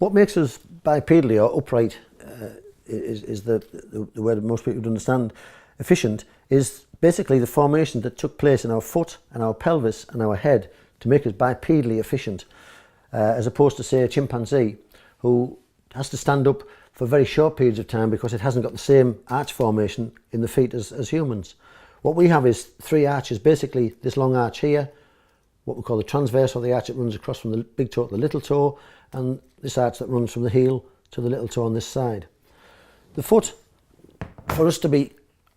What makes us bipedally or upright is the way that most people would understand efficient is basically the formation that took place in our foot and our pelvis and our head to make us bipedally efficient, as opposed to, say, a chimpanzee who has to stand up for very short periods of time because it hasn't got the same arch formation in the feet as humans. What we have is three arches, basically this long arch here, what we call the transverse, or the arch that runs across from the big toe to the little toe, and this arch that runs from the heel to the little toe on this side. The foot, for us to be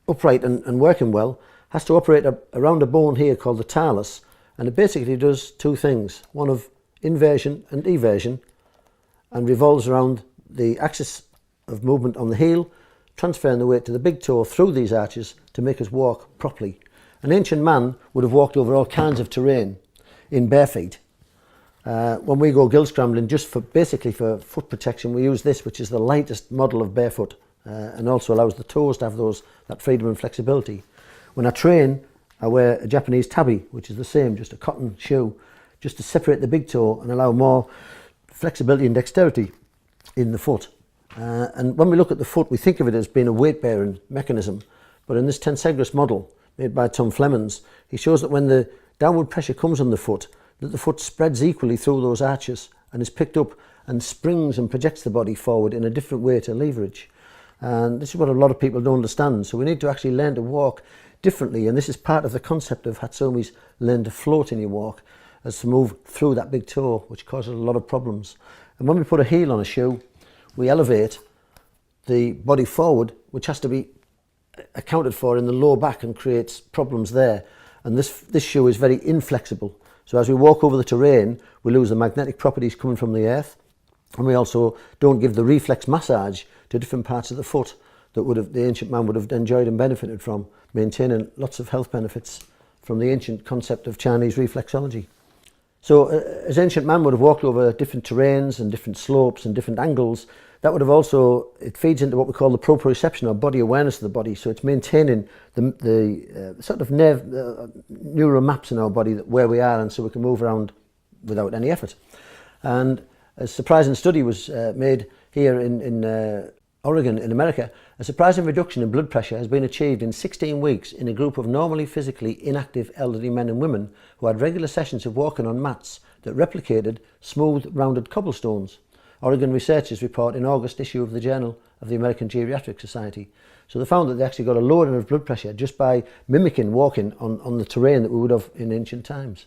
upright and working well, has to operate around a bone here called the talus, and it basically does two things, one of inversion and eversion, and revolves around the axis of movement on the heel, transferring the weight to the big toe through these arches to make us walk properly. An ancient man would have walked over all kinds of terrain in bare feet. When we go gill scrambling, just basically for foot protection, we use this, which is the lightest model of barefoot, and also allows the toes to have that freedom and flexibility. When I train, I wear a Japanese tabi, which is the same, just a cotton shoe, just to separate the big toe and allow more flexibility and dexterity in the foot. And when we look at the foot, we think of it as being a weight-bearing mechanism, but in this tensegrous model made by Tom Flemons, he shows that when the downward pressure comes on the foot, that the foot spreads equally through those arches and is picked up and springs and projects the body forward in a different way to leverage. And this is what a lot of people don't understand. So we need to actually learn to walk differently, and this is part of the concept of Hatsumi's learn to float in your walk, as to move through that big toe, which causes a lot of problems. And when we put a heel on a shoe, we elevate the body forward, which has to be accounted for in the low back and creates problems there. And this shoe is very inflexible. So as we walk over the terrain, we lose the magnetic properties coming from the earth, and we also don't give the reflex massage to different parts of the foot that the ancient man would have enjoyed and benefited from, maintaining lots of health benefits from the ancient concept of Chinese reflexology. So as ancient man would have walked over different terrains and different slopes and different angles, that would have also, it feeds into what we call the proprioception, or body awareness of the body. So it's maintaining the sort of neural maps in our body where we are, and so we can move around without any effort. And a surprising study was made here in Oregon in America. A surprising reduction in blood pressure has been achieved in 16 weeks in a group of normally physically inactive elderly men and women who had regular sessions of walking on mats that replicated smooth, rounded cobblestones. Oregon researchers report in August issue of the Journal of the American Geriatric Society. So they found that they actually got a lowering of blood pressure just by mimicking walking on the terrain that we would have in ancient times.